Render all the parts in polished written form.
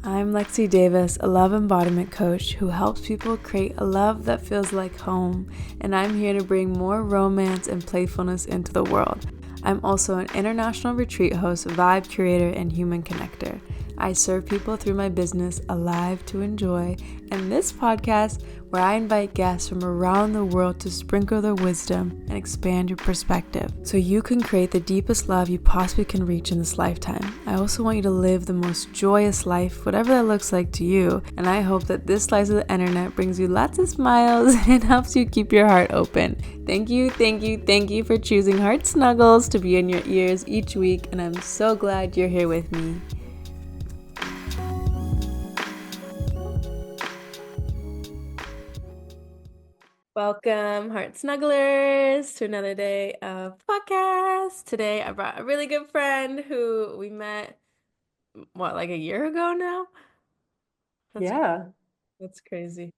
I'm Lexi Davis, a love embodiment coach who helps people create a love that feels like home, and I'm here to bring more romance and playfulness into the world. I'm also an international retreat host, vibe curator, and human connector. I serve people through my business, Alive to Enjoy, and this podcast where I invite guests from around the world to sprinkle their wisdom and expand your perspective so you can create the deepest love you possibly can reach in this lifetime. I also want you to live the most joyous life, whatever that looks like to you, and I hope that this slice of the internet brings you lots of smiles and helps you keep your heart open. Thank you for choosing Heart Snuggles to be in your ears each week, and I'm so glad you're here with me. Welcome, Heart Snugglers, to another day of podcast. Today, I brought a really good friend who we met, like a year ago now? Yeah. That's crazy.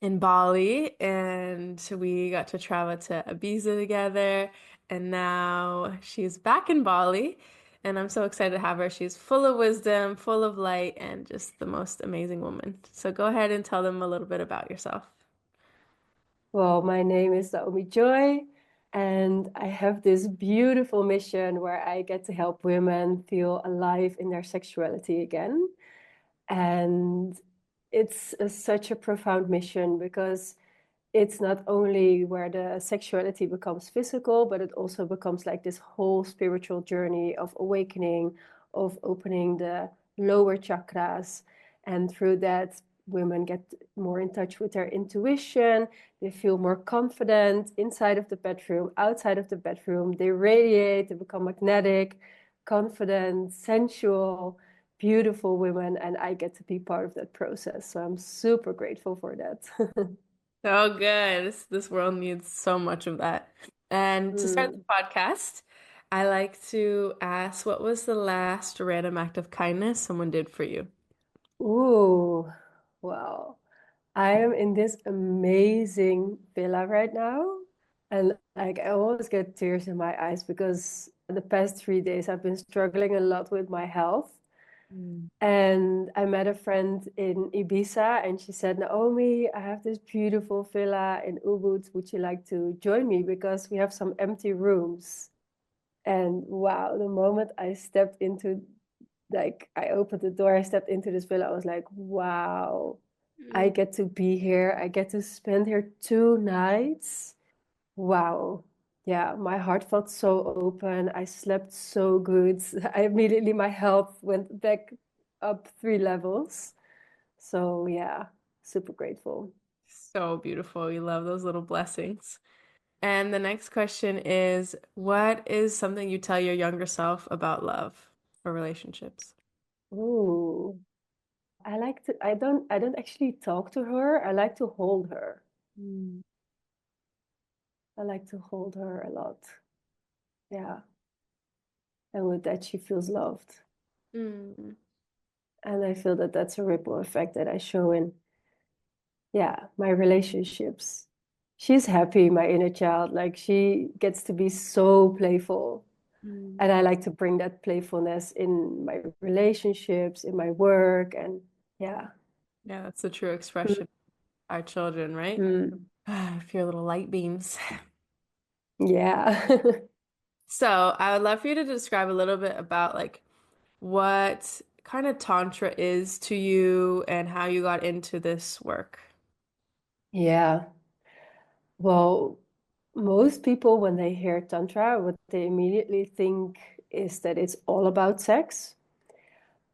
In Bali, and we got to travel to Ibiza together, and now she's back in Bali, and I'm so excited to have her. She's full of wisdom, full of light, and just the most amazing woman. So go ahead and tell them a little bit about yourself. Well, my name is Naomi Joy, and I have this beautiful mission where I get to help women feel alive in their sexuality again. And it's such a profound mission because it's not only where the sexuality becomes physical, but it also becomes like this whole spiritual journey of awakening, of opening the lower chakras. And through that, women get more in touch with their intuition. They feel more confident inside of the bedroom, outside of the bedroom. They radiate, they become magnetic, confident, sensual, beautiful women. And I get to be part of that process. So I'm super grateful for that. So good. This world needs so much of that. And to start the Mm. podcast, I like to ask, what was the last random act of kindness someone did for you? Ooh, well, I am in this amazing villa right now. And like I always get tears in my eyes because the past 3 days I've been struggling a lot with my health. Mm. And I met a friend in Ibiza and she said, Naomi, I have this beautiful villa in Ubud. Would you like to join me? Because we have some empty rooms. And wow, the moment I stepped into like I opened the door, I stepped into this villa, I was like, wow, I Mm. get to be here. I get to spend here 2 nights. Wow. Yeah, my heart felt so open. I slept so good. I immediately, my health went back up 3 levels. So yeah, super grateful. So beautiful. We love those little blessings. And the next question is, what is something you tell your younger self about love or relationships? Ooh, I don't actually talk to her. I like to hold her. Mm. I like to hold her a lot. Yeah. And with that, she feels loved. Mm. And I feel that that's a ripple effect that I show in, yeah, my relationships. She's happy, my inner child. Like she gets to be so playful. Mm. And I like to bring that playfulness in my relationships, in my work. And yeah. Yeah, that's the true Mm, expression of our children, right? mm, Pure little light beams. yeah. So I would love for you to describe a little bit about like what kind of Tantra is to you and how you got into this work. Yeah. Well, most people, when they hear Tantra, what they immediately think is that it's all about sex.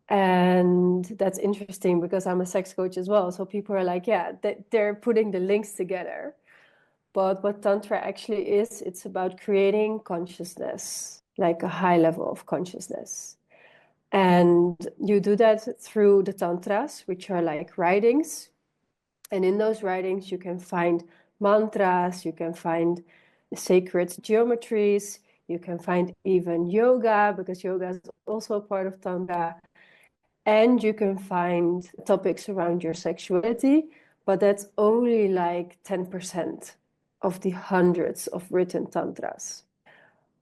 And that's interesting because I'm a sex coach as well. So people are like, yeah, they're putting the links together. But what Tantra actually is, it's about creating consciousness, like a high level of consciousness. And you do that through the Tantras, which are like writings. And in those writings, you can find mantras, you can find sacred geometries, you can find even yoga, because yoga is also a part of Tantra. And you can find topics around your sexuality, but that's only like 10% of the hundreds of written tantras.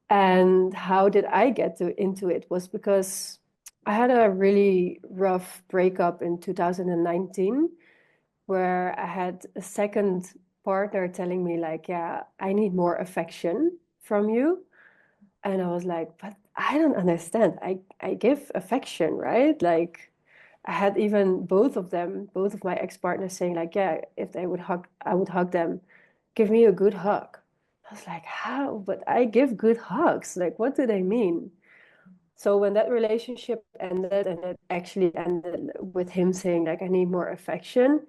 And how did I get into it was because I had a really rough breakup in 2019 where I had a second partner telling me like, yeah, I need more affection from you. And I was like, but I don't understand. I give affection, right? Like I had even both of them, both of my ex-partners saying like, yeah, if they would hug, I would hug them. Give me a good hug. I was like, how? But I give good hugs. Like, what do they mean? So when that relationship ended and it actually ended with him saying like, I need more affection,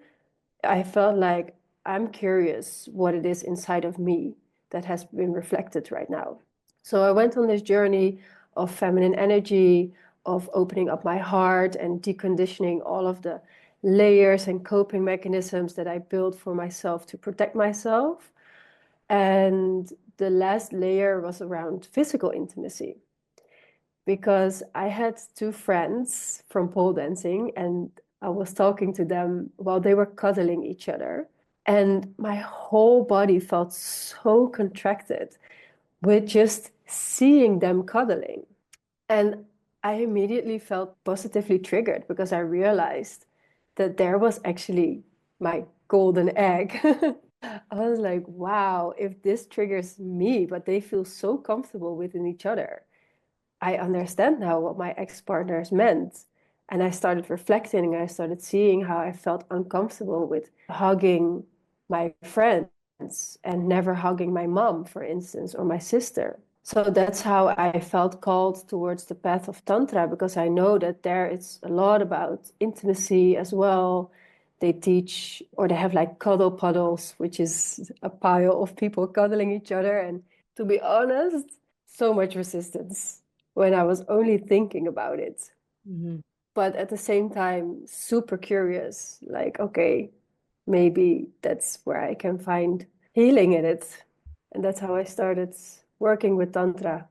I felt like I'm curious what it is inside of me that has been reflected right now. So I went on this journey of feminine energy, of opening up my heart and deconditioning all of the layers and coping mechanisms that I built for myself to protect myself. And the last layer was around physical intimacy because I had two friends from pole dancing and I was talking to them while they were cuddling each other. And my whole body felt so contracted with just seeing them cuddling. And I immediately felt positively triggered because I realized that there was actually my golden egg. I was like, wow, if this triggers me, but they feel so comfortable within each other, I understand now what my ex-partners meant. And I started reflecting and I started seeing how I felt uncomfortable with hugging my friends and never hugging my mom, for instance, or my sister. So that's how I felt called towards the path of Tantra because I know that there it's a lot about intimacy as well. They teach or they have like cuddle puddles, which is a pile of people cuddling each other. And to be honest, so much resistance when I was only thinking about it. Mhm. But at the same time, super curious, like, okay, maybe that's where I can find healing in it. And that's how I started working with Tantra.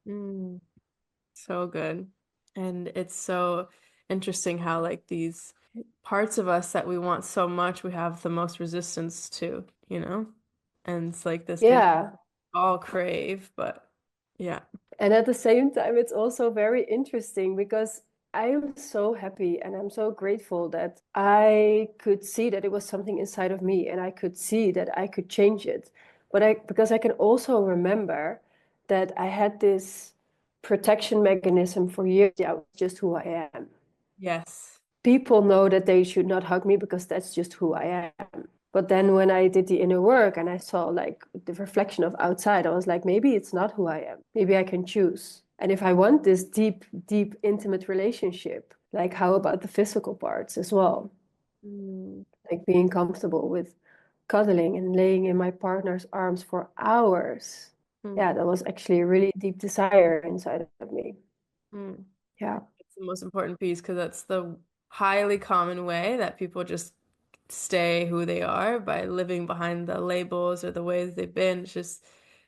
Mm, so good. And it's so interesting how like these parts of us that we want so much, we have the most resistance to, you know? And it's like this thing Yeah. we all crave, but yeah. And at the same time, it's also very interesting because I am so happy and I'm so grateful that I could see that it was something inside of me and I could see that I could change it. Because I can also remember that I had this protection mechanism for years. Yeah, it's just who I am. Yes. People know that they should not hug me because that's just who I am. But then when I did the inner work and I saw like the reflection of outside, I was like, maybe it's not who I am. Maybe I can choose. And if I want this deep, deep, intimate relationship, like how about the physical parts as well? Mm, Like being comfortable with cuddling and laying in my partner's arms for hours. mm, Yeah, that was actually a really deep desire inside of me. mm. Yeah. It's the most important piece because that's the highly common way that people just stay who they are by living behind the labels or the ways they've been. It's just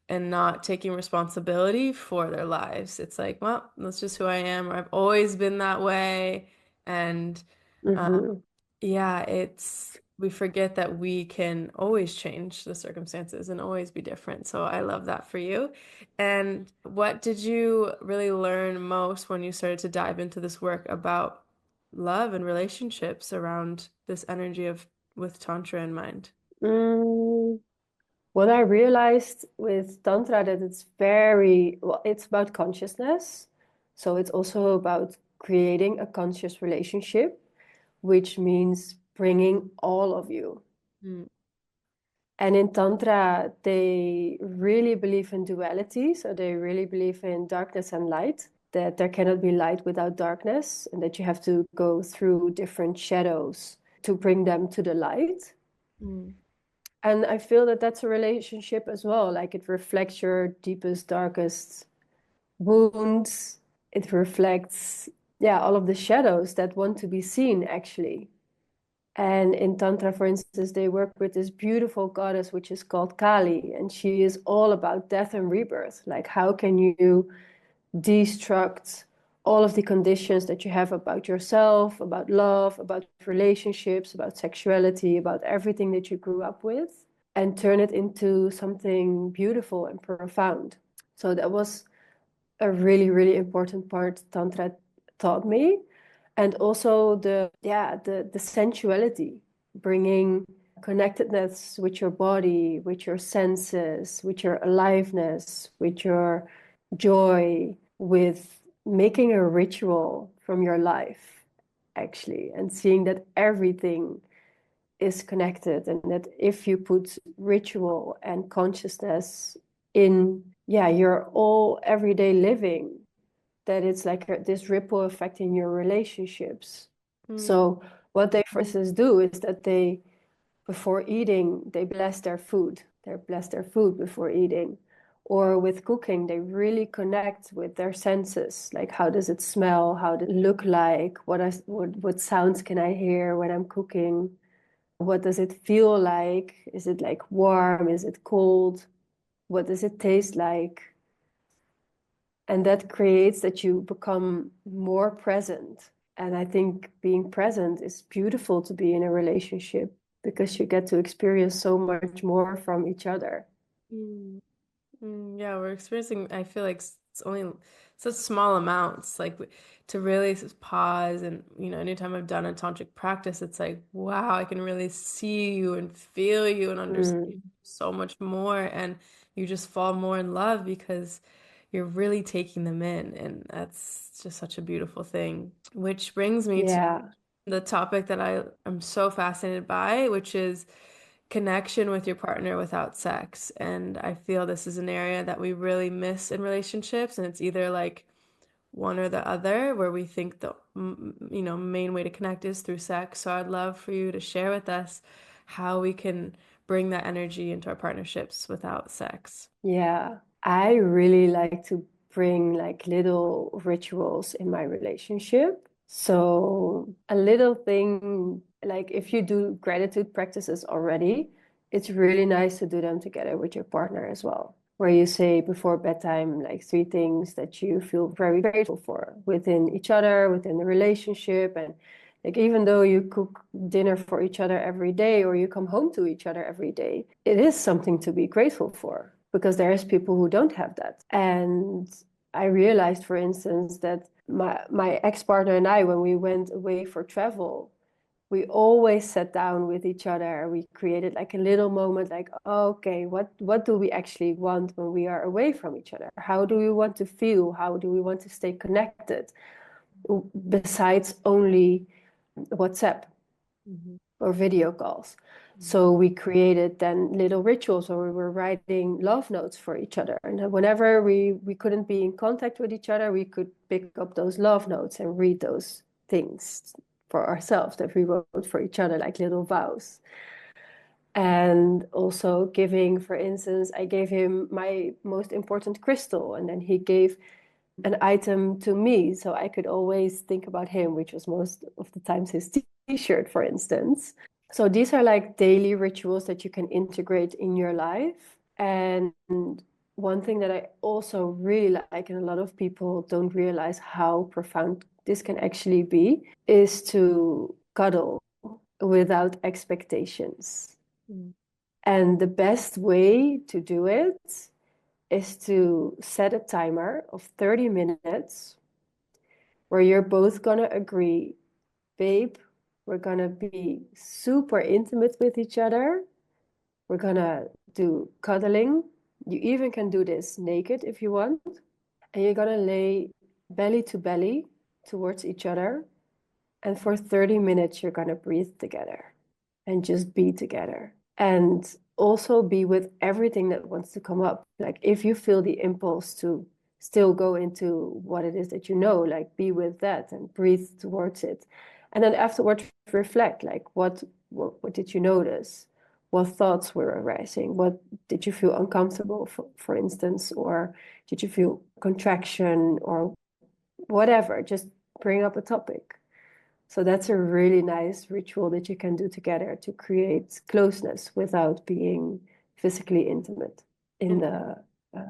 and not taking responsibility for their lives. It's like, well, that's just who I am, or I've always been that way. And Hmm. yeah, it's we forget that we can always change the circumstances and always be different. So I love that for you. And what did you really learn most when you started to dive into this work about love and relationships around this energy of with Tantra in mind? Mm. What I realized with Tantra that it's very, well, it's about consciousness. So it's also about creating a conscious relationship, which means bringing all of you. Mm, And in Tantra, they really believe in duality. So they really believe in darkness and light, that there cannot be light without darkness, and that you have to go through different shadows to bring them to the light. mm, And I feel that that's a relationship as well. Like it reflects your deepest, darkest wounds. It reflects, yeah, all of the shadows that want to be seen, actually. And in Tantra, for instance, they work with this beautiful goddess, which is called Kali. And she is all about death and rebirth. Like, how can you destruct all of the conditions that you have about yourself, about love, about relationships, about sexuality, about everything that you grew up with, and turn it into something beautiful and profound. So that was a really, really important part Tantra taught me. And also the sensuality, bringing connectedness with your body, with your senses, with your aliveness, with your joy, with making a ritual from your life, actually, and seeing that everything is connected, and that if you put ritual and consciousness in, yeah, your all everyday living, that it's like this ripple effect in your relationships. Mm. So what they, for instance, do is that they, before eating, they bless their food. They bless their food before eating. Or with cooking, they really connect with their senses. Like, how does it smell? How does it look like? What sounds can I hear when I'm cooking? What does it feel like? Is it like warm? Is it cold? What does it taste like? And that creates that you become more present. And I think being present is beautiful to be in a relationship because you get to experience so much more from each other. Mm. Yeah, we're experiencing, I feel like it's only such small amounts, like to really pause. And, anytime I've done a tantric practice, it's like, wow, I can really see you and feel you and understand you Mm, so much more. And you just fall more in love because you're really taking them in. And that's just such a beautiful thing. Which brings me to yeah, the topic that I am so fascinated by, which is connection with your partner without sex. And I feel this is an area that we really miss in relationships. And it's either like one or the other, where we think the main way to connect is through sex. So I'd love for you to share with us how we can bring that energy into our partnerships without sex. yeah. I really like to bring like little rituals in my relationship. So a little thing, like if you do gratitude practices already, it's really nice to do them together with your partner as well. Where you say before bedtime, like 3 things that you feel very grateful for within each other, within the relationship. And like even though you cook dinner for each other every day or you come home to each other every day, it is something to be grateful for because there's people who don't have that. And I realized, for instance, that my ex-partner and I, when we went away for travel, we always sat down with each other. We created like a little moment, like, oh, okay, what do we actually want when we are away from each other? How do we want to feel? How do we want to stay connected? Besides only WhatsApp Mhm. or video calls. So we created then little rituals where we were writing love notes for each other. And then whenever we couldn't be in contact with each other, we could pick up those love notes and read those things for ourselves that we wrote for each other, like little vows. And also giving, for instance, I gave him my most important crystal, and then he gave an item to me so I could always think about him, which was most of the times his t-shirt, for instance. So these are like daily rituals that you can integrate in your life. And one thing that I also really like, and a lot of people don't realize how profound this can actually be, is to cuddle without expectations. Mm. And the best way to do it is to set a timer of 30 minutes where you're both gonna agree, babe, we're gonna be super intimate with each other. We're gonna do cuddling. You even can do this naked if you want. And you're gonna lay belly to belly towards each other. And for 30 minutes, you're gonna breathe together and just be together. And also be with everything that wants to come up. Like if you feel the impulse to still go into what it is that you know, like be with that and breathe towards it. And then afterwards reflect, like what did you notice? What thoughts were arising? What did you feel uncomfortable, for instance, or did you feel contraction or whatever? Just bring up a topic. So that's a really nice ritual that you can do together to create closeness without being physically intimate in And the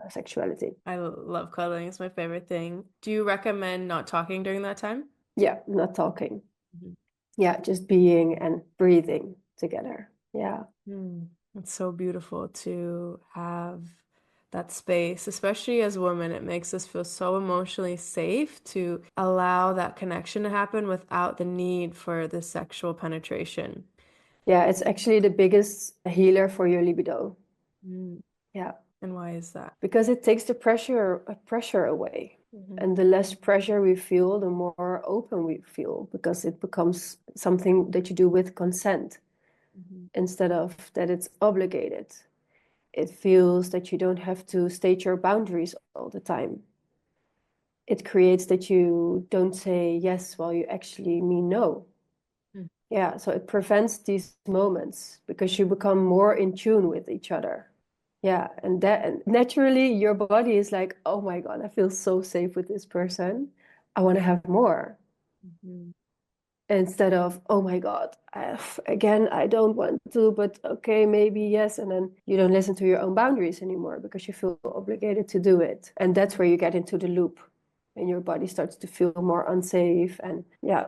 sexuality. I love cuddling. It's my favorite thing. Do you recommend not talking during that time? Yeah, not talking. Mhm. Yeah, just being and breathing together. Yeah. Mm. It's so beautiful to have that space, especially as women. It makes us feel so emotionally safe to allow that connection to happen without the need for the sexual penetration. Yeah, it's actually the biggest healer for your libido. Mm. Yeah, And why is that? because it takes the pressure away. Hmm. And the less pressure we feel, the more open we feel, because it becomes something that you do with consent Hmm. instead of that it's obligated. It feels that you don't have to state your boundaries all the time. It creates that you don't say yes while you actually mean no. Yeah, so it prevents these moments because you become more in tune with each other. Yeah, and that and naturally your body is like, oh my God, I feel so safe with this person. I want to have more. Hmm. Instead of, oh my God, again, I don't want to, but okay, maybe yes. And then you don't listen to your own boundaries anymore because you feel obligated to do it. And that's where you get into the loop and your body starts to feel more unsafe. And yeah.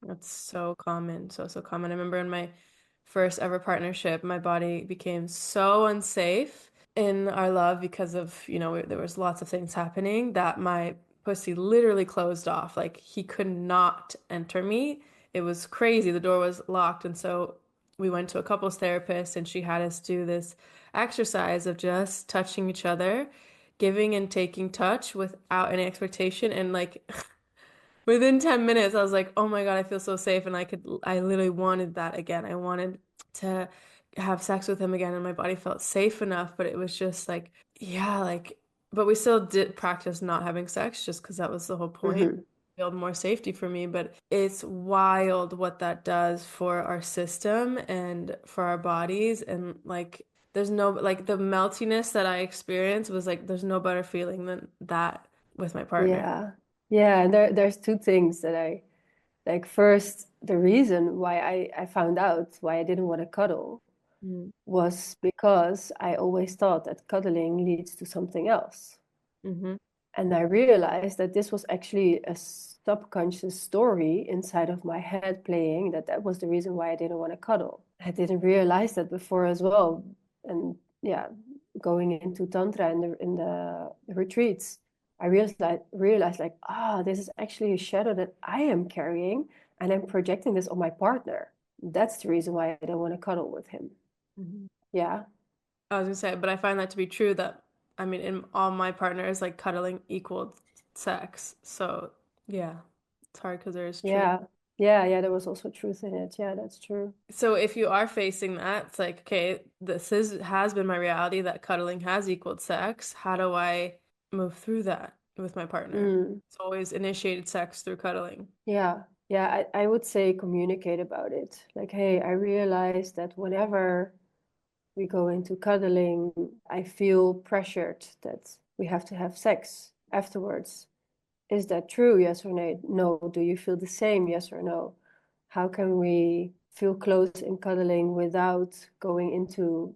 That's so common, so common. I remember in my first ever partnership, my body became so unsafe in our love because of, there was lots of things happening that my pussy literally closed off. Like he could not enter me. It was crazy. The door was locked. And so we went to a couples therapist and she had us do this exercise of just touching each other, giving and taking touch without any expectation. And like within 10 minutes, I was like, oh my God, I feel so safe. And I literally wanted that again. I wanted to have sex with him again. And my body felt safe enough. But it was just like, yeah, like, but we still did practice not having sex just because that was the whole point. Mhm. Build more safety for me. But it's wild what that does for our system and for our bodies. And like, there's no, like, the meltiness that I experienced was like, there's no better feeling than that with my partner. Yeah. Yeah. And there's two things that I like. First, the reason why I found out why I didn't want to cuddle Mm. was because I always thought that cuddling leads to something else. Hmm. And I realized that this was actually a subconscious story inside of my head playing, that that was the reason why I didn't want to cuddle. I didn't realize that before as well. And yeah, going into Tantra and the retreats, I realized like, this is actually a shadow that I am carrying and I'm projecting this on my partner. That's the reason why I don't want to cuddle with him. Hmm. Yeah. I was gonna say, but I find that to be true that, I mean, in all my partners, like cuddling equaled sex. So yeah, it's hard because there is truth. Yeah. Yeah. There was also truth in it. Yeah, that's true. So if you are facing that, it's like, okay, has been my reality that cuddling has equaled sex. How do I move through that with my partner? Mm. It's always initiated sex through cuddling. Yeah, yeah, I would say communicate about it. Like, hey, I realize that whenever we go into cuddling, I feel pressured that we have to have sex afterwards. Is that true? Yes or no? No. Do you feel the same? Yes or no? How can we feel close in cuddling without going into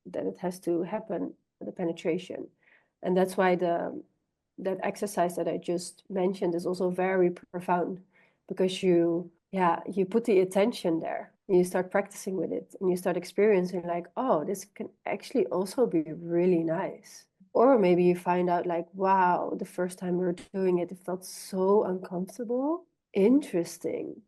that it has to happen, the penetration? And that's why the that exercise that I just mentioned is also very profound because you put the attention there and you start practicing with it and you start experiencing like, oh, this can actually also be really nice. Or maybe you find out like, wow, the first time we were doing it, it felt so uncomfortable. Interesting.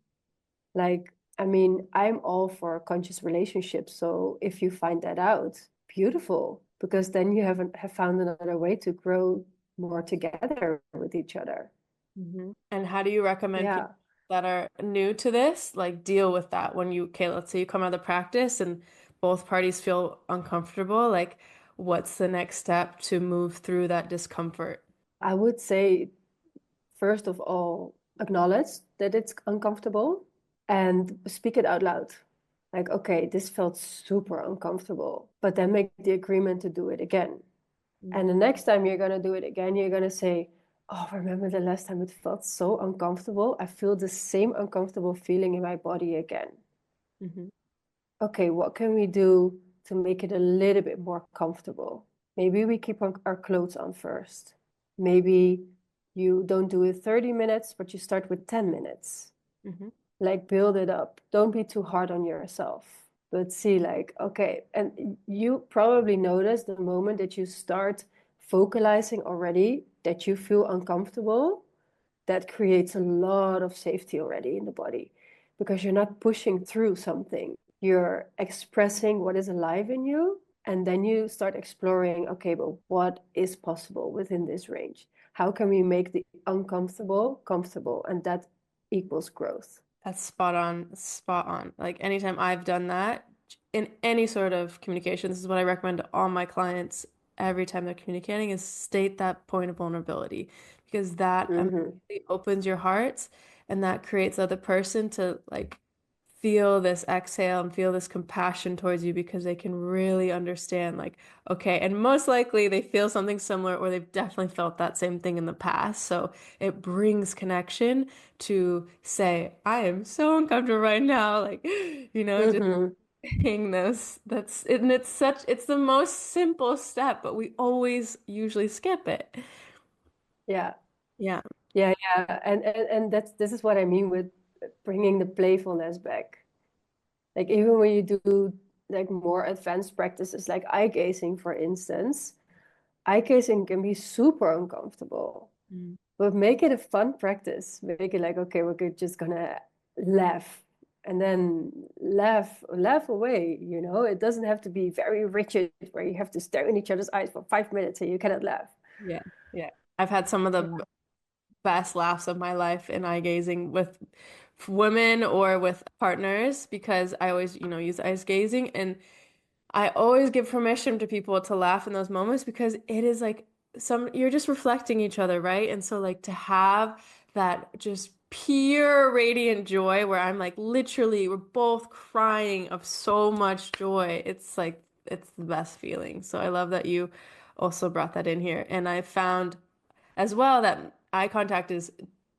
Like, I mean, I'm all for conscious relationships. So if you find that out, beautiful, because then you have found another way to grow more together with each other. Hmm. And how do you recommend people Yeah. that are new to this, like deal with that when okay, let's say you come out of the practice and both parties feel uncomfortable, like what's the next step to move through that discomfort? I would say, first of all, acknowledge that it's uncomfortable and speak it out loud. Like, okay, this felt super uncomfortable, but then make the agreement to do it again. And the next time you're going to do it again, you're going to say, oh, remember the last time it felt so uncomfortable? I feel the same uncomfortable feeling in my body again. Mm-hmm. Okay, what can we do to make it a little bit more comfortable? Maybe we keep our clothes on first. Maybe you don't do it 30 minutes, but you start with 10 minutes. Mm-hmm. Like build it up. Don't be too hard on yourself, but see like, okay, and you probably notice the moment that you start vocalizing already that you feel uncomfortable, that creates a lot of safety already in the body, because you're not pushing through something. You're expressing what is alive in you, and then you start exploring, okay, but what is possible within this range? How can we make the uncomfortable comfortable? And that equals growth. That's spot on, spot on. Like anytime I've done that in any sort of communication, this is what I recommend to all my clients every time they're communicating is state that point of vulnerability because that Mm-hmm. immediately opens your hearts and that creates the other person to like feel this exhale and feel this compassion towards you because they can really understand like okay, and most likely they feel something similar or they've definitely felt that same thing in the past, so it brings connection to say I am so uncomfortable right now, like just Mm-hmm. saying this. That's and it's the most simple step, but we always usually skip it. Yeah. Yeah. Yeah. And this is what I mean with bringing the playfulness back. Like even when you do like more advanced practices, like eye gazing, for instance, eye gazing can be super uncomfortable, Mm. but make it a fun practice. Make it like, okay, we're just gonna laugh and then laugh away, you know? It doesn't have to be very rigid where you have to stare in each other's eyes for 5 minutes and you cannot laugh. Yeah. Yeah. I've had some of the best laughs of my life in eye gazing with women or with partners because I always, use eye gazing and I always give permission to people to laugh in those moments because it is like you're just reflecting each other, right? And so like to have that just pure radiant joy where I'm like literally we're both crying of so much joy. It's like it's the best feeling. So I love that you also brought that in here. And I found as well that eye contact is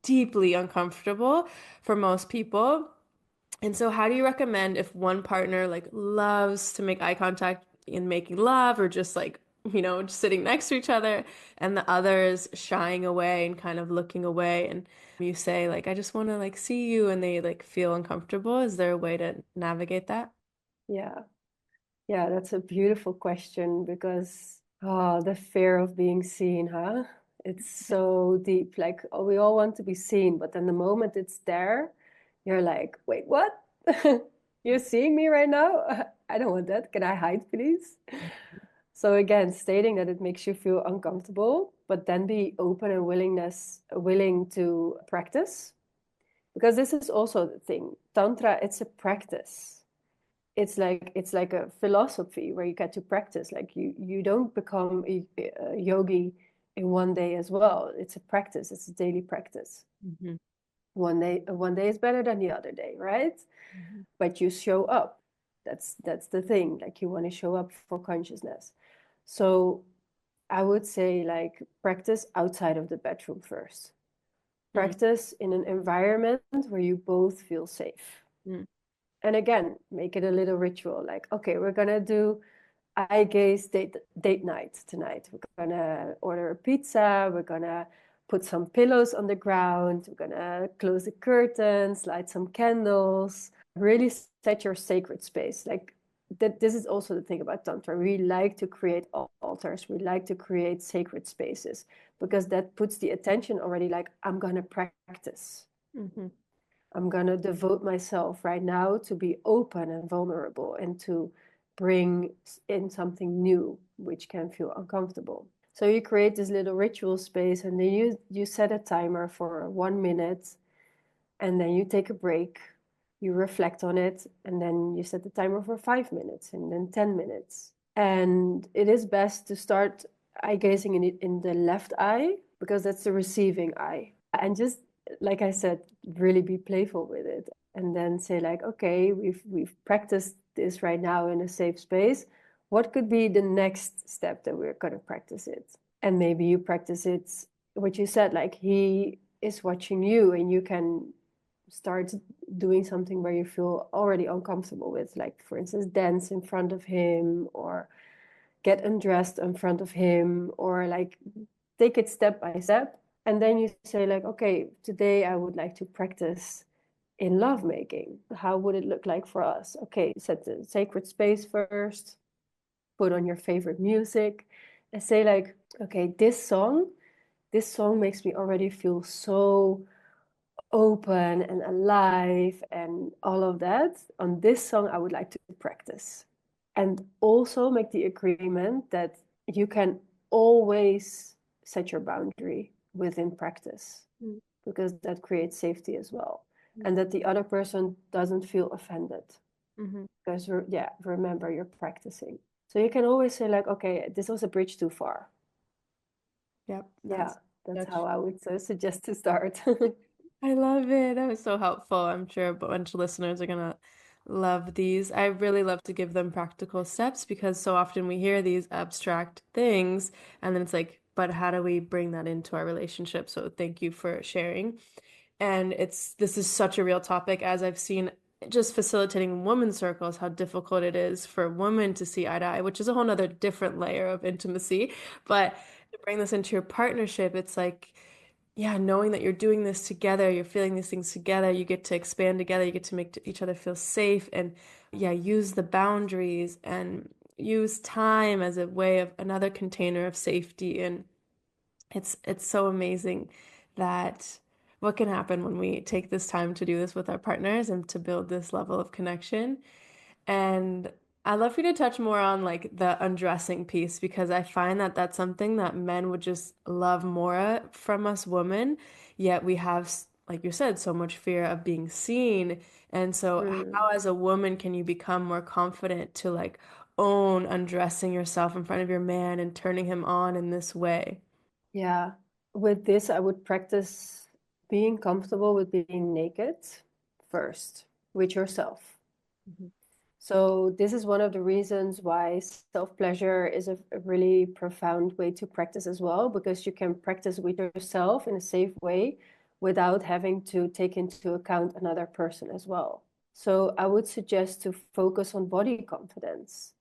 deeply uncomfortable for most people. And so how do you recommend if one partner like loves to make eye contact in making love or just like, just sitting next to each other and the other is shying away and kind of looking away and you say like, I just want to like see you and they like feel uncomfortable. Is there a way to navigate that? Yeah. Yeah, that's a beautiful question because the fear of being seen, huh? It's so deep. Like, oh, we all want to be seen, but then the moment it's there, you're like, wait, what? You're seeing me right now? I don't want that. Can I hide, please? So again, stating that it makes you feel uncomfortable, but then be open and willing to practice. Because this is also the thing. Tantra, it's a practice. It's like a philosophy where you get to practice. Like you don't become a yogi in one day as well. It's a practice. It's a daily practice. Hmm. One day is better than the other day, right? Hmm. But you show up. That's the thing. Like you want to show up for consciousness. So I would say like practice outside of the bedroom first. Practice in an environment where you both feel safe. Mm. And again, make it a little ritual. Like, okay, we're gonna do eye gaze date night tonight. We're gonna order a pizza. We're gonna put some pillows on the ground. We're gonna close the curtains, light some candles. Really set your sacred space. Like that. This is also the thing about Tantra. We like to create altars. We like to create sacred spaces because that puts the attention already. Like I'm gonna practice. Hmm. I'm going to devote myself right now to be open and vulnerable and to bring in something new, which can feel uncomfortable. So you create this little ritual space and then you set a timer for 1 minute and then you take a break. You reflect on it and then you set the timer for 5 minutes and then 10 minutes. And it is best to start eye gazing in the left eye because that's the receiving eye. And just like I said, really be playful with it. And then say like, okay, we've practiced this right now in a safe space. What could be the next step that we're gonna practice it? And maybe you practice it, what you said, like he is watching you and you can start doing something where you feel already uncomfortable with, like for instance, dance in front of him or get undressed in front of him or like take it step by step. And then you say like, okay, today I would like to practice in lovemaking. How would it look like for us? Okay, set the sacred space first, put on your favorite music, I say like, okay, this song makes me already feel so open and alive and all of that. On this song, I would like to practice. And also make the agreement that you can always set your boundary within practice, because that creates safety as well. And that the other person doesn't feel offended. Because, yeah, remember, you're practicing. So you can always say like, okay, this was a bridge too far. Yep, Yeah, that's such how I would suggest to start. I love it. That was so helpful. I'm sure a bunch of listeners are gonna love these. I really love to give them practical steps because so often we hear these abstract things and then it's like, but how do we bring that into our relationship? So thank you for sharing. And this is such a real topic as I've seen just facilitating women's circles, how difficult it is for women to see eye to eye, which is a whole nother different layer of intimacy. But to bring this into your partnership, it's like, yeah, knowing that you're doing this together, you're feeling these things together, you get to expand together, you get to make each other feel safe and yeah, use the boundaries and use time as a way of another container of safety. And it's so amazing that what can happen when we take this time to do this with our partners and to build this level of connection. And I'd love for you to touch more on like the undressing piece because I find that that's something that men would just love more from us women, yet we have, like you said, so much fear of being seen. And so, Mm. how as a woman can you become more confident to like own undressing yourself in front of your man and turning him on in this way? Yeah, with this, I would practice being comfortable with being naked first with yourself. Mhm. So, this is one of the reasons why self-pleasure is a really profound way to practice as well, because you can practice with yourself in a safe way without having to take into account another person as well. So, I would suggest to focus on body confidence.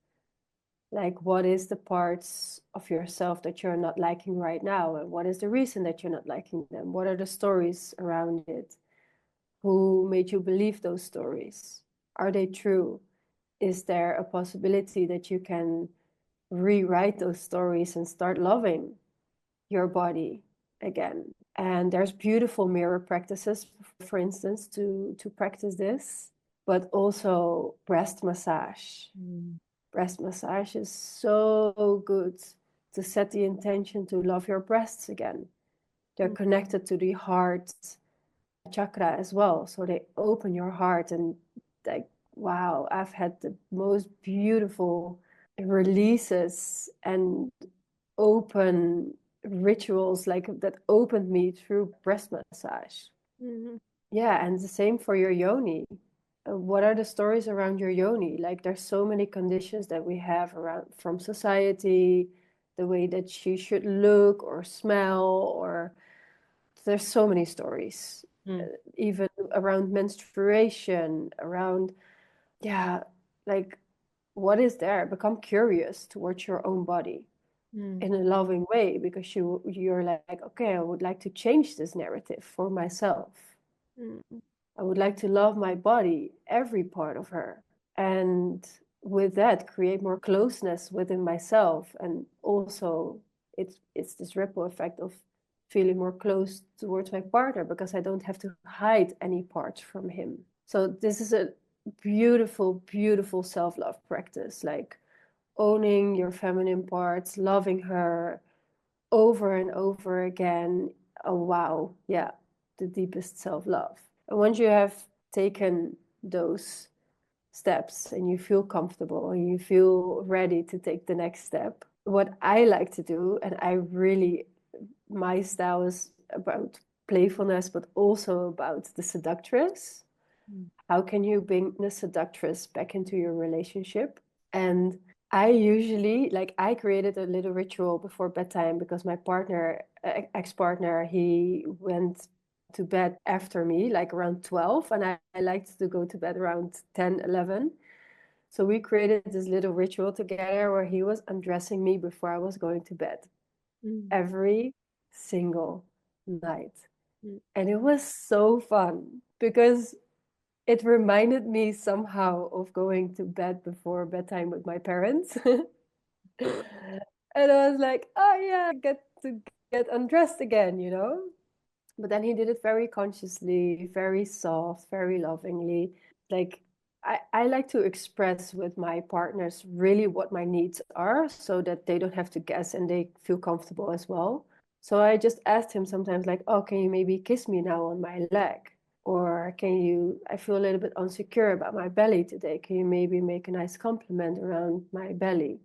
Like, what is the parts of yourself that you're not liking right now? And what is the reason that you're not liking them? What are the stories around it? Who made you believe those stories? Are they true? Is there a possibility that you can rewrite those stories and start loving your body again? And there's beautiful mirror practices, for instance, to practice this, but also breast massage. Mm. Breast massage is so good to set the intention to love your breasts again. They're connected to the heart chakra as well. So they open your heart and like, wow, I've had the most beautiful releases and open rituals like that opened me through breast massage. Mhm. Yeah, and the same for your yoni. What are the stories around your yoni? Like, there's so many conditions that we have around from society, the way that she should look or smell, or there's so many stories, Mm. even around menstruation, around, yeah, like what is there? Become curious towards your own body Mm. in a loving way, because you're like, okay, I would like to change this narrative for myself. Mm. I would like to love my body, every part of her. And with that, create more closeness within myself. And also, it's this ripple effect of feeling more close towards my partner because I don't have to hide any parts from him. So this is a beautiful, beautiful self-love practice, like owning your feminine parts, loving her over and over again. Oh, wow. Yeah, the deepest self-love. And once you have taken those steps and you feel comfortable and you feel ready to take the next step, what I like to do, and my style is about playfulness, but also about the seductress. Mm. How can you bring the seductress back into your relationship? And I usually, like, I created a little ritual before bedtime because my ex-partner, he went to bed after me, like around 12, and I liked to go to bed around 10, 11. So we created this little ritual together where he was undressing me before I was going to bed Mm. every single night. Mm. And it was so fun because it reminded me somehow of going to bed before bedtime with my parents. And I was like, oh yeah, get to get undressed again, you know? But then he did it very consciously, very soft, very lovingly. Like I like to express with my partners really what my needs are so that they don't have to guess and they feel comfortable as well. So I just asked him sometimes like, oh, can you maybe kiss me now on my leg? Or can you, I feel a little bit insecure about my belly today. Can you maybe make a nice compliment around my belly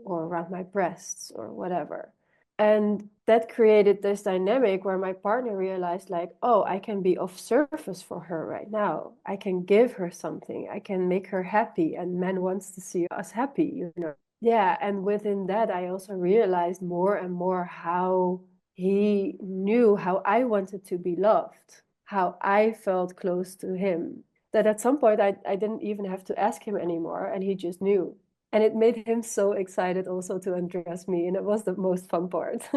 or around my breasts or whatever? And that created this dynamic where my partner realized like, oh, I can be of service for her right now. I can give her something. I can make her happy. And men wants to see us happy, you know. Yeah, and within that, I also realized more and more how he knew how I wanted to be loved, how I felt close to him. That at some point I didn't even have to ask him anymore, and he just knew. And it made him so excited also to undress me, and it was the most fun part.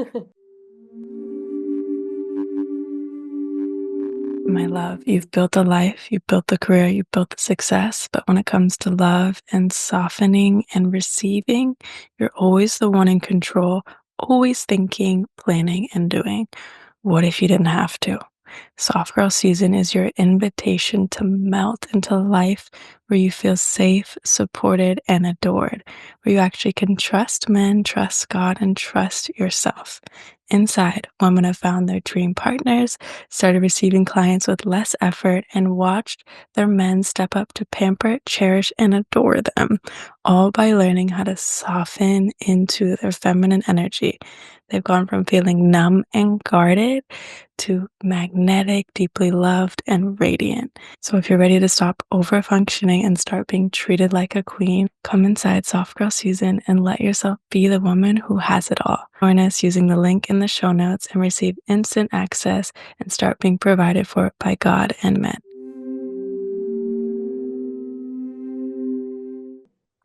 My love, you've built a life, you've built a career, you've built a success. But when it comes to love and softening and receiving, you're always the one in control, always thinking, planning, and doing. What if you didn't have to? Soft Girl Season is your invitation to melt into life where you feel safe, supported, and adored, where you actually can trust men, trust God, and trust yourself. Inside, women have found their dream partners, started receiving clients with less effort, and watched their men step up to pamper, cherish, and adore them, all by learning how to soften into their feminine energy. They've gone from feeling numb and guarded to magnetic, deeply loved, and radiant. So if you're ready to stop over-functioning and start being treated like a queen, come inside Soft Girl Season and let yourself be the woman who has it all. Join us using the link in the show notes and receive instant access and start being provided for by God and men.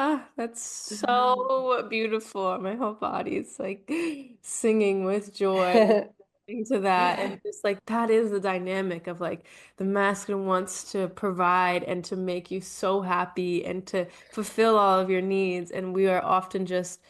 Ah, that's so beautiful. My whole body is like singing with joy listening to that. And just like that is the dynamic of like the masculine wants to provide and to make you so happy and to fulfill all of your needs. And we are often just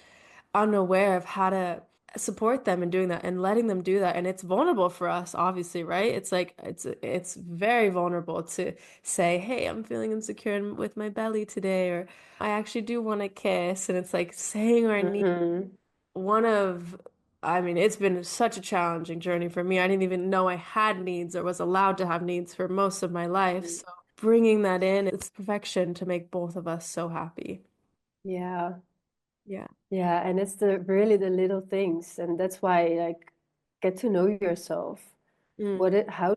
unaware of how to support them in doing that and letting them do that. And it's vulnerable for us, obviously, right? It's like it's very vulnerable to say, hey, I'm feeling insecure with my belly today, or I actually do want to kiss. And it's like saying our need Mhm. one of I mean, it's been such a challenging journey for me. I didn't even know I had needs or was allowed to have needs for most of my life. So bringing that in, it's perfection to make both of us so happy. Yeah. Yeah. Yeah, and it's the really the little things, and that's why like get to know yourself. Mm. How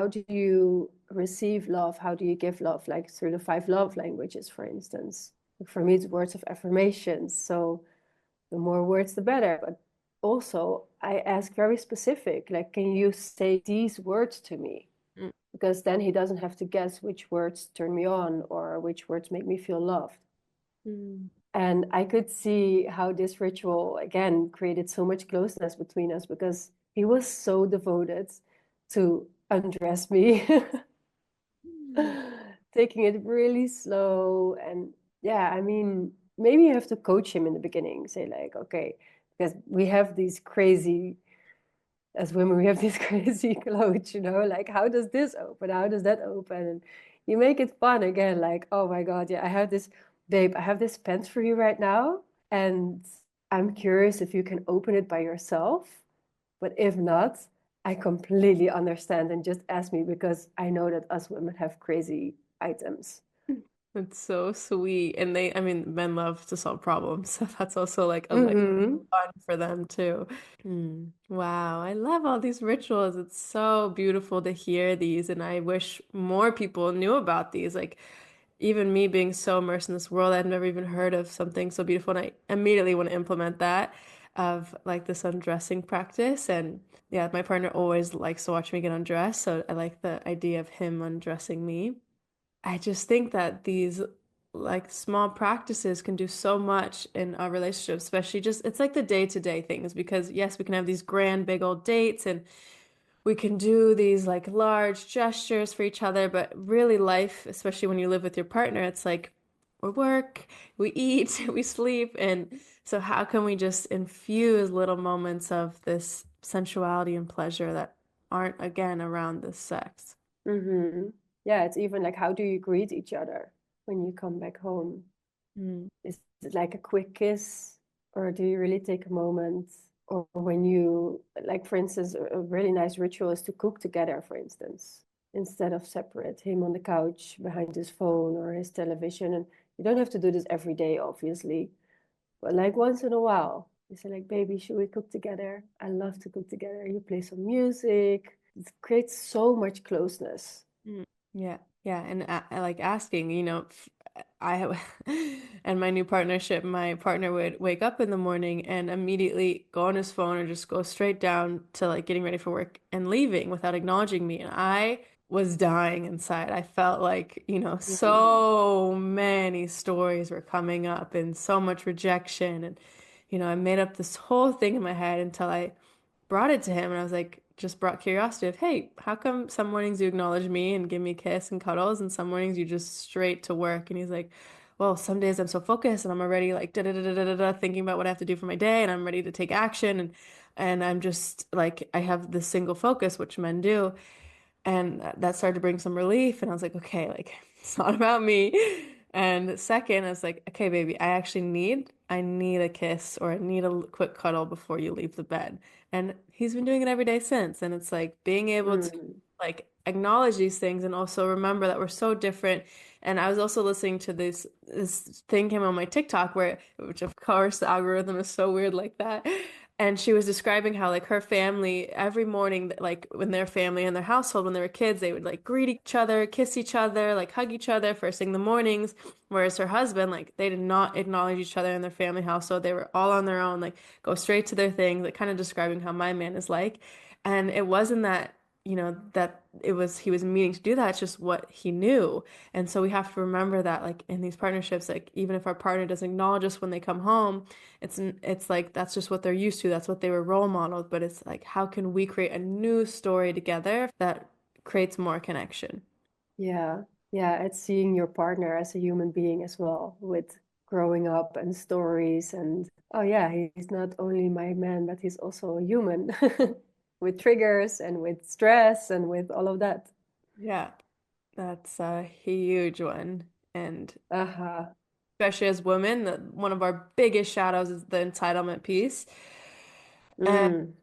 do you receive love? How do you give love? Like through the five love languages, for instance. For me, it's words of affirmations. So the more words, the better. But also, I ask very specific, like, can you say these words to me? Mm. Because then he doesn't have to guess which words turn me on or which words make me feel loved. Mm. And I could see how this ritual, again, created so much closeness between us because he was so devoted to undress me, taking it really slow. And yeah, I mean, maybe you have to coach him in the beginning, say, like, okay, because we have these crazy, as women, we have this crazy clothes, you know, like, how does this open? How does that open? And you make it fun again, like, oh my God, yeah, I have this, babe, I have this pants for you right now. And I'm curious if you can open it by yourself. But if not, I completely understand and just ask me because I know that us women have crazy items. It's so sweet. And I mean, men love to solve problems. So that's also like a like Mm-hmm. fun for them too. Wow, I love all these rituals. It's so beautiful to hear these, and I wish more people knew about these. Like, even me being so immersed in this world, I've never even heard of something so beautiful, and I immediately want to implement that of like this undressing practice. And yeah, my partner always likes to watch me get undressed, so I like the idea of him undressing me. I just think that these like small practices can do so much in our relationship, especially just it's like the day-to-day things because yes, we can have these grand big old dates and we can do these like large gestures for each other, but really life, especially when you live with your partner, it's like we work, we eat, we sleep. And so how can we just infuse little moments of this sensuality and pleasure that aren't again around the sex? Mm-hmm. Yeah, it's even like, how do you greet each other when you come back home? Mm. Is it like a quick kiss, or do you really take a moment? Or when you, like, for instance, a really nice ritual is to cook together, for instance, instead of separate, him on the couch behind his phone or his television. And you don't have to do this every day, obviously, but like once in a while, you say like, baby, should we cook together? I love to cook together. You play some music. It creates so much closeness. Mm. Yeah, yeah, and I like asking, I and my new partnership, my partner would wake up in the morning and immediately go on his phone or just go straight down to like getting ready for work and leaving without acknowledging me. And I was dying inside. I felt like, Mm. so many stories were coming up and so much rejection. And, I made up this whole thing in my head until I brought it to him and I was like, just brought curiosity of, hey, how come some mornings you acknowledge me and give me a kiss and cuddles and some mornings you just straight to work? And he's like, well, some days I'm so focused and I'm already like da da da da da da da, thinking about what I have to do for my day and I'm ready to take action and I'm just like I have this single focus, which men do. And that started to bring some relief. And I was like, okay, like it's not about me. And second, I was like, okay, baby, I need a kiss or I need a quick cuddle before you leave the bed. And he's been doing it every day since. And it's like being able to Mm. like acknowledge these things and also remember that we're so different. And I was also listening to this thing came on my TikTok which of course the algorithm is so weird like that. And she was describing how like her family every morning, like when their family and their household, when they were kids, they would like greet each other, kiss each other, like hug each other first thing in the mornings. Whereas her husband, like they did not acknowledge each other in their family household. They were all on their own, like go straight to their thing, like kind of describing how my man is like. And it wasn't that, that he was meaning to do that. It's just what he knew. And so we have to remember that like in these partnerships, like even if our partner doesn't acknowledge us when they come home, it's like that's just what they're used to. That's what they were role modeled. But it's like, how can we create a new story together that creates more connection? Yeah. Yeah. It's seeing your partner as a human being as well, with growing up and stories. And oh, yeah, he's not only my man, but he's also a human with triggers and with stress and with all of that. Yeah, that's a huge one. And Uh-huh. especially as women, one of our biggest shadows is the entitlement piece. And,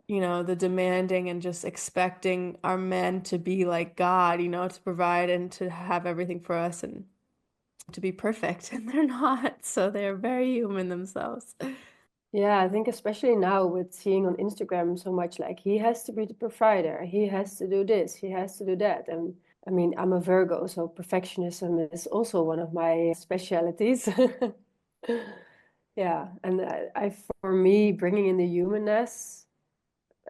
Mm. the demanding and just expecting our men to be like God, to provide and to have everything for us and to be perfect. And they're not. So they're very human themselves. Yeah, I think especially now with seeing on Instagram so much like he has to be the provider, he has to do this, he has to do that. And I mean, I'm a Virgo, so perfectionism is also one of my specialities. Yeah, and for me, bringing in the humanness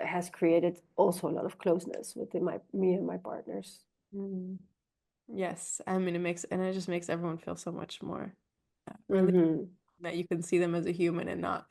has created also a lot of closeness within me and my partners. Mm. Yes. I mean, it just makes everyone feel so much more relieved Hmm. that you can see them as a human and not.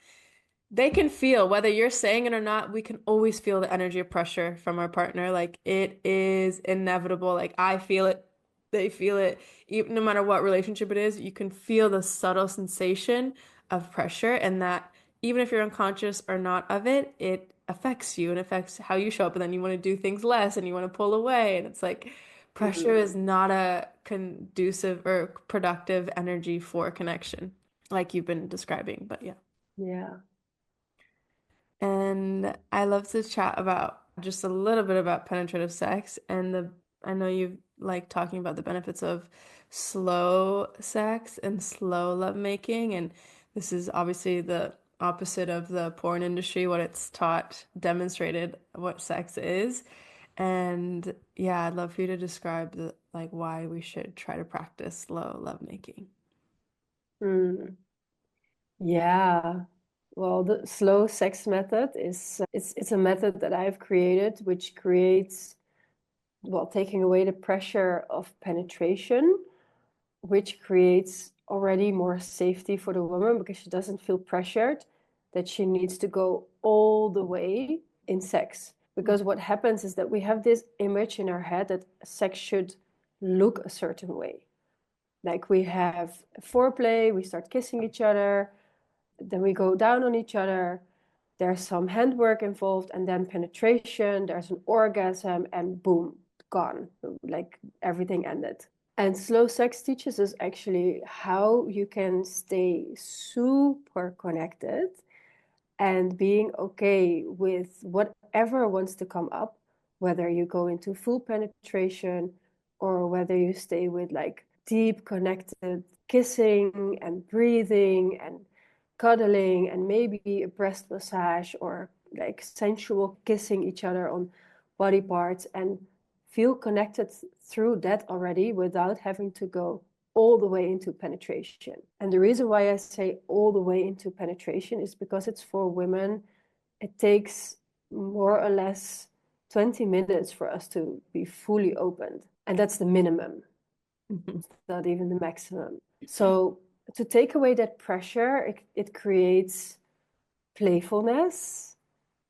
They can feel, whether you're saying it or not, we can always feel the energy of pressure from our partner. Like it is inevitable. Like I feel it, they feel it. Even no matter what relationship it is, you can feel the subtle sensation of pressure, and that even if you're unconscious or not of it, it affects you and affects how you show up. And then you want to do things less and you want to pull away. And it's like pressure Hmm. is not a conducive or productive energy for connection, like you've been describing. But yeah. Yeah. And I love to chat about just a little bit about penetrative sex and I know you like talking about the benefits of slow sex and slow lovemaking. And this is obviously the opposite of the porn industry, what it's taught, demonstrated what sex is. And yeah, I'd love for you to describe like why we should try to practice slow lovemaking. Mm. Yeah. Well, the slow sex method is it's a method that I've created which creates, well, taking away the pressure of penetration, which creates already more safety for the woman because she doesn't feel pressured that she needs to go all the way in sex. Because what happens is that we have this image in our head that sex should look a certain way. Like we have foreplay, we start kissing each other, then we go down on each other, there's some handwork involved, and then penetration, there's an orgasm, and boom, gone. Like everything ended. And slow sex teaches us actually how you can stay super connected and being okay with whatever wants to come up, whether you go into full penetration or whether you stay with like deep connected kissing and breathing and cuddling and maybe a breast massage or like sensual kissing each other on body parts and feel connected through that already without having to go all the way into penetration. And the reason why I say all the way into penetration is because it's for women. It takes more or less 20 minutes for us to be fully opened. And that's the minimum, not even the maximum. So to take away that pressure, it creates playfulness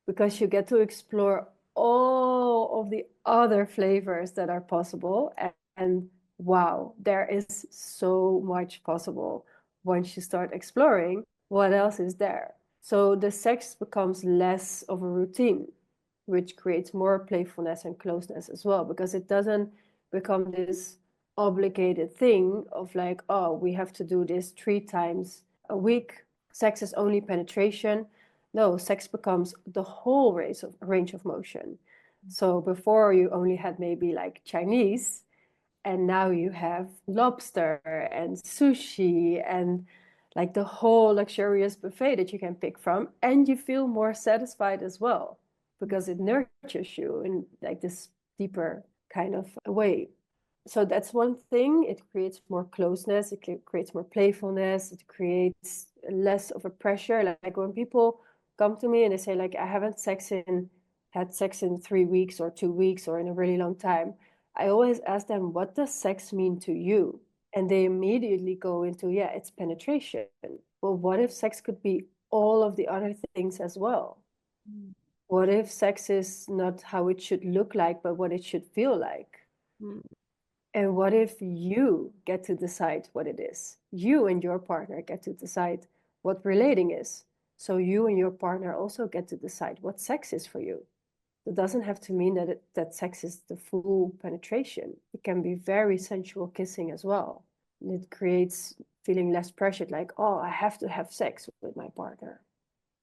because you get to explore all of the other flavors that are possible. And wow, there is so much possible once you start exploring what else is there. So the sex becomes less of a routine, which creates more playfulness and closeness as well, because it doesn't become this obligated thing of like, oh, we have to do this 3 times a week. Sex is only penetration. No, sex becomes the whole range of motion. So before you only had maybe like Chinese, and now you have lobster and sushi and like the whole luxurious buffet that you can pick from, and you feel more satisfied as well because it nurtures you in like this deeper kind of way. So that's one thing. It creates more closeness, it creates more playfulness, it creates less of a pressure. Like when people come to me and they say like, I haven't had sex in 3 weeks or 2 weeks or in a really long time, I always ask them, what does sex mean to you? And they immediately go into, yeah, it's penetration. Well, what if sex could be all of the other things as well? Mm. What if sex is not how it should look like, but what it should feel like? Mm. And what if you get to decide what it is? You and your partner get to decide what relating is. So you and your partner also get to decide what sex is for you. It doesn't have to mean that sex is the full penetration. It can be very sensual kissing as well. And it creates feeling less pressured, like, oh, I have to have sex with my partner.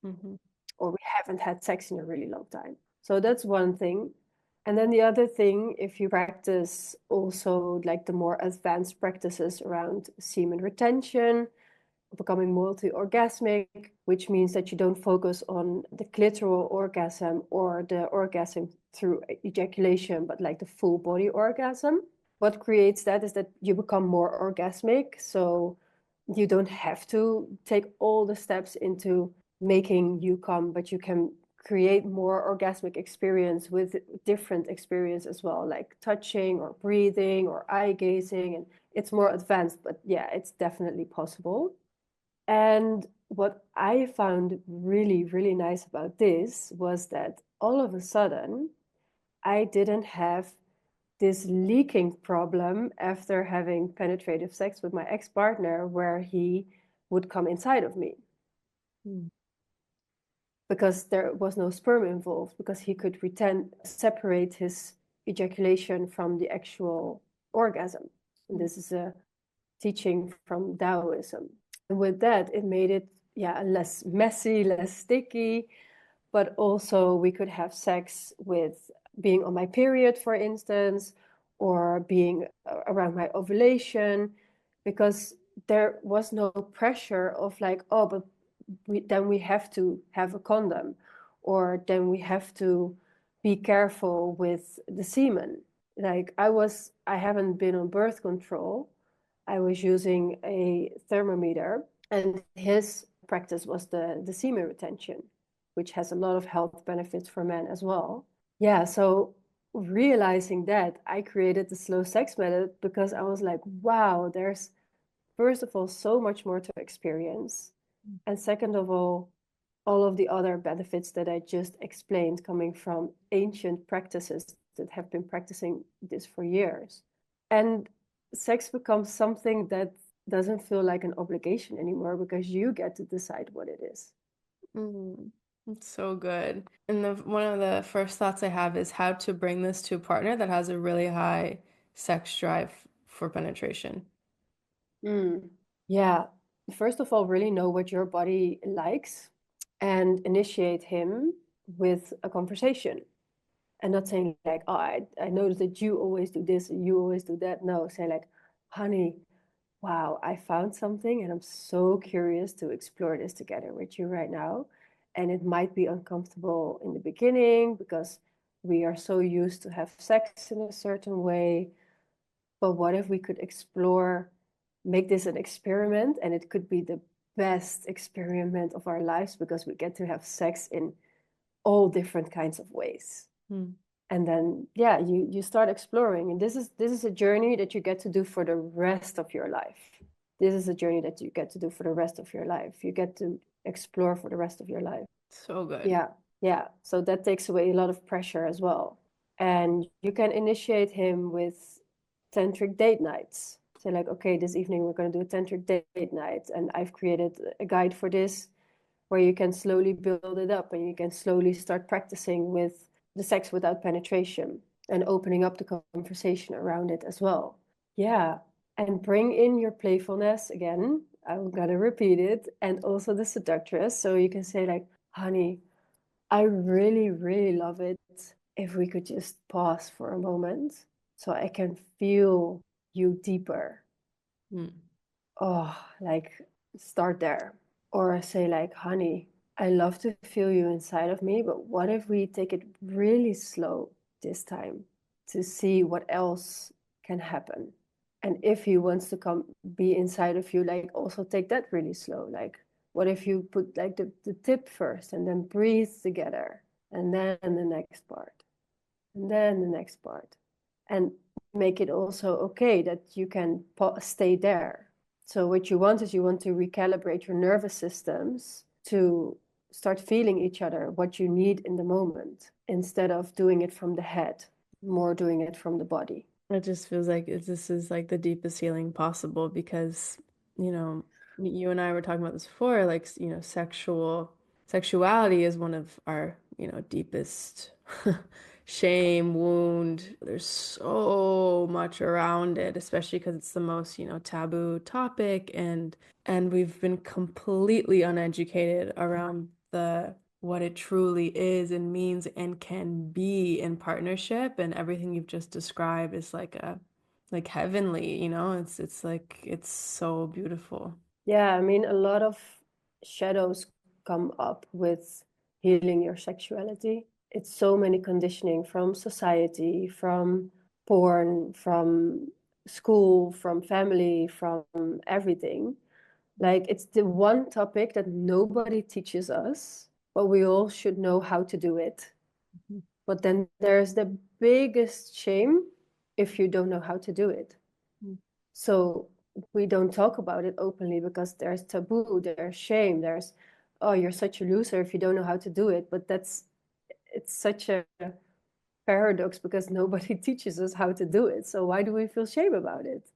Mm-hmm. Or we haven't had sex in a really long time. So that's one thing. And then the other thing, if you practice also like the more advanced practices around semen retention, becoming multi-orgasmic, which means that you don't focus on the clitoral orgasm or the orgasm through ejaculation, but like the full body orgasm. What creates that is that you become more orgasmic. So you don't have to take all the steps into making you come, but you can create more orgasmic experience with different experience as well, like touching or breathing or eye gazing. And it's more advanced, but yeah, it's definitely possible. And what I found really, really nice about this was that all of a sudden, I didn't have this leaking problem after having penetrative sex with my ex-partner where he would come inside of me. Mm. Because there was no sperm involved, because he could separate his ejaculation from the actual orgasm. And this is a teaching from Taoism. And with that, it made it, yeah, less messy, less sticky, but also we could have sex with being on my period, for instance, or being around my ovulation, because there was no pressure of like, oh, but then we have to have a condom, or then we have to be careful with the semen. Like I haven't been on birth control. I was using a thermometer, and his practice was the semen retention, which has a lot of health benefits for men as well. Yeah, so realizing that, I created the slow sex method because I was like, wow, there's first of all so much more to experience. And second of all of the other benefits that I just explained coming from ancient practices that have been practicing this for years. And sex becomes something that doesn't feel like an obligation anymore because you get to decide what it is. Mm, it's so good. And one of the first thoughts I have is how to bring this to a partner that has a really high sex drive for penetration. Mm. Yeah. First of all, really know what your body likes and initiate him with a conversation. And not saying like, oh, I noticed that you always do this and you always do that. No, say like, honey, wow, I found something and I'm so curious to explore this together with you right now. And it might be uncomfortable in the beginning because we are so used to have sex in a certain way. But what if we could explore, make this an experiment, and it could be the best experiment of our lives because we get to have sex in all different kinds of ways. Mm. And then yeah, you start exploring, and this is a journey that you get to do for the rest of your life. This is a journey that you get to do for the rest of your life. You get to explore for the rest of your life. So good. Yeah, yeah. So that takes away a lot of pressure as well. And you can initiate him with tantric date nights. Say like, okay, this evening we're going to do a tantric date night, and I've created a guide for this where you can slowly build it up and you can slowly start practicing with the sex without penetration and opening up the conversation around it as well. Yeah. And bring in your playfulness again. I'm gonna repeat it. And also the seductress. So you can say, like, honey, I really, really love it if we could just pause for a moment so I can feel you deeper. Mm. Oh, like start there. Or say like, honey, I love to feel you inside of me, but what if we take it really slow this time to see what else can happen? And if he wants to come be inside of you, like also take that really slow. Like, what if you put like the tip first and then breathe together and then the next part and then the next part and make it also okay that you can stay there. So what you want is you want to recalibrate your nervous systems to start feeling each other, what you need in the moment, instead of doing it from the head, more doing it from the body. It just feels like this is like the deepest healing possible because, you know, you and I were talking about this before, like, sexuality is one of our, deepest shame, wound. There's so much around it, especially because it's the most, taboo topic and we've been completely uneducated around the what it truly is and means and can be in partnership, and everything you've just described is like heavenly, it's like it's so beautiful. Yeah, I mean, a lot of shadows come up with healing your sexuality. It's so many conditioning from society, from porn, from school, from family, from everything. Like, it's the one topic that nobody teaches us, but we all should know how to do it. Mhm. But then there's the biggest shame if you don't know how to do it. Mhm. So we don't talk about it openly because there's taboo, there's shame, there's, oh, you're such a loser if you don't know how to do it. But it's such a paradox because nobody teaches us how to do it. So why do we feel shame about it?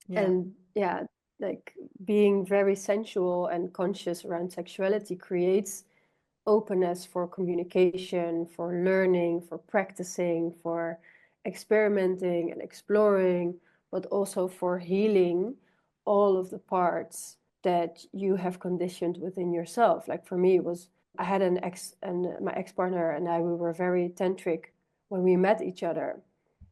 Yeah. And yeah, like being very sensual and conscious around sexuality creates openness for communication, for learning, for practicing, for experimenting and exploring, but also for healing all of the parts that you have conditioned within yourself. Like for me, it was I had an ex and my ex-partner and I, we were very tantric when we met each other.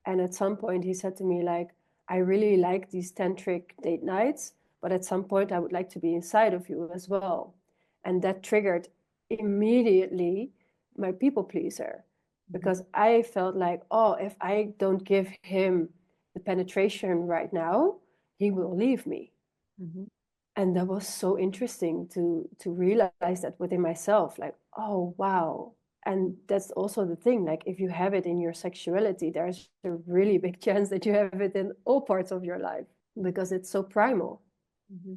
And at some point he said to me, like, I really like these tantric date nights, but at some point I would like to be inside of you as well. And that triggered immediately my people pleaser Mhm. because I felt like, oh, if I don't give him the penetration right now, he will leave me. Mhm. And that was so interesting to realize that within myself, like, oh wow. And that's also the thing, like if you have it in your sexuality, there's a really big chance that you have it in all parts of your life because it's so primal. Mhm.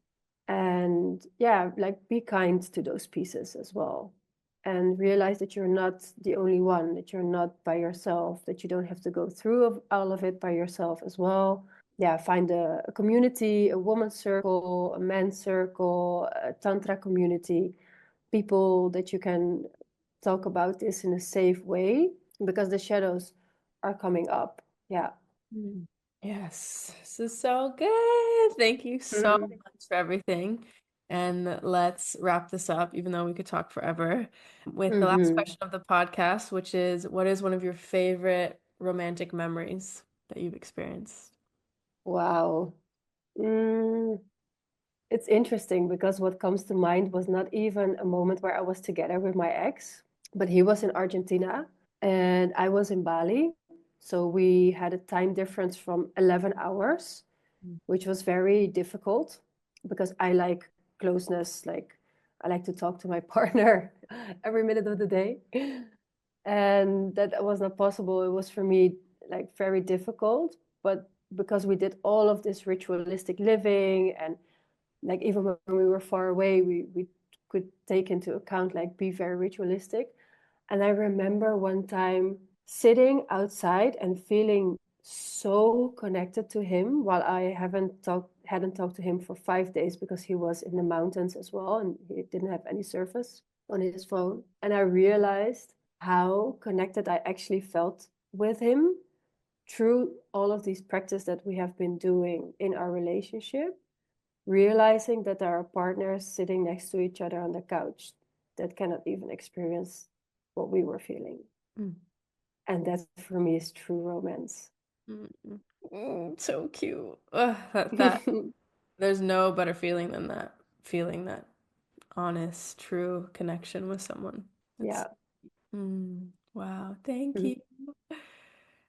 And yeah, like be kind to those pieces as well. And realize that you're not the only one, that you're not by yourself, that you don't have to go through all of it by yourself as well. find a community, a woman's circle, a men's circle, a Tantra community, people that you can talk about this in a safe way, because the shadows are coming up. Yeah. Yes, this is so good. Thank you so much for everything. And let's wrap this up, even though we could talk forever, with the last question of the podcast, which is, what is one of your favorite romantic memories that you've experienced? Wow. Mm, it's interesting because what comes to mind was not even a moment where I was together with my ex, but he was in Argentina and I was in Bali. So we had a time difference from 11 hours, which was very difficult because I like closeness. Like, I like to talk to my partner every minute of the day. And that was not possible. It was for me like very difficult. But because we did all of this ritualistic living, and like even when we were far away, we could take into account like be very ritualistic. And I remember one time sitting outside and feeling so connected to him while I hadn't talked to him for 5 days because he was in the mountains as well and he didn't have any service on his phone. And I realized how connected I actually felt with him through all of these practices that we have been doing in our relationship, realizing that there are partners sitting next to each other on the couch that cannot even experience what we were feeling. And that for me is true romance. So cute. Ugh, there's no better feeling than that, feeling that honest, true connection with someone. It's, Yeah. wow, thank you. And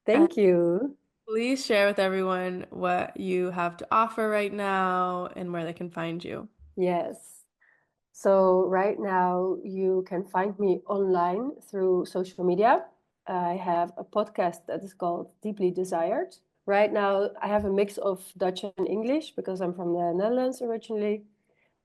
Thank you. please share with everyone what you have to offer right now and where they can find you. Yes. So right now you can find me online through social media. I have a podcast that is called Deeply Desired. Right now I have a mix of Dutch and English because I'm from the Netherlands originally,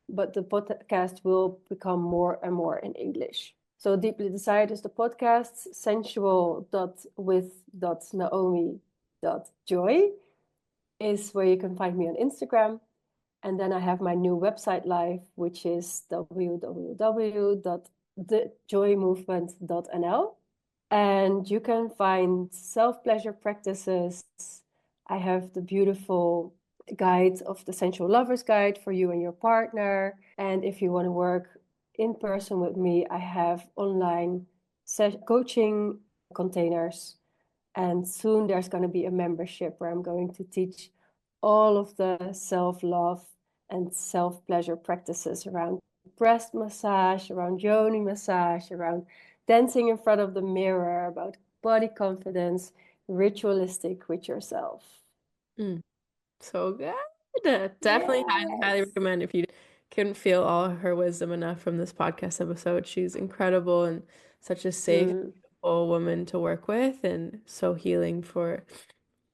but the podcast will become more and more in English. So Deeply Desired is the podcast, sensual.with.naomi.joy is where you can find me on Instagram. And then I have my new website live, which is www.thejoymovement.nl. And you can find self-pleasure practices. I have the beautiful guide of the Sensual Lover's Guide for you and your partner. And if you want to work in person with me, I have online coaching containers. And soon there's going to be a membership where I'm going to teach all of the self-love and self-pleasure practices around breast massage, around yoni massage, around dancing in front of the mirror, about body confidence, ritualistic with yourself. So good. Definitely highly, highly Yes. recommend if you couldn't feel all her wisdom enough from this podcast episode. She's incredible and such a safe, beautiful woman to work with and so healing for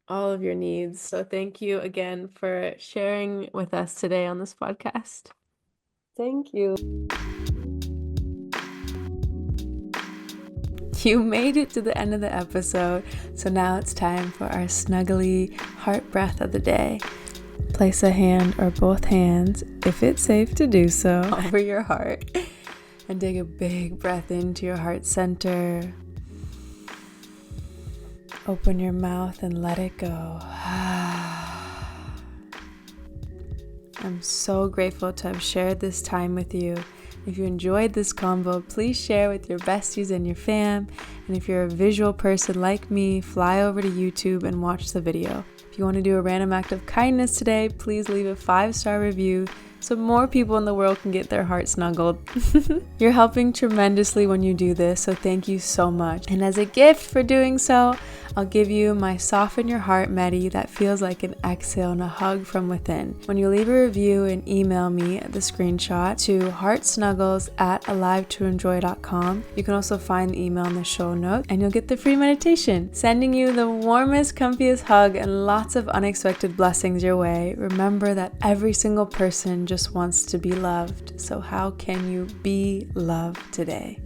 all of your needs. So thank you again for sharing with us today on this podcast. Thank you. You made it to the end of the episode, so now it's time for our snuggly heart breath of the day. Place a hand or both hands, if it's safe to do so, over your heart and take a big breath into your heart center. Open your mouth and let it go. I'm so grateful to have shared this time with you. If you enjoyed this convo, please share with your besties and your fam. And if you're a visual person like me, fly over to YouTube and watch the video. If you want to do a random act of kindness today, please leave a 5-star review so more people in the world can get their heart snuggled. You're helping tremendously when you do this, so thank you so much. And as a gift for doing so, I'll give you my Soften Your Heart Medi that feels like an exhale and a hug from within. When you leave a review and email me the screenshot to heartsnuggles@alivetoenjoy.com, you can also find the email in the show notes and you'll get the free meditation. Sending you the warmest, comfiest hug and lots of unexpected blessings your way. Remember that every single person just wants to be loved. So how can you be loved today?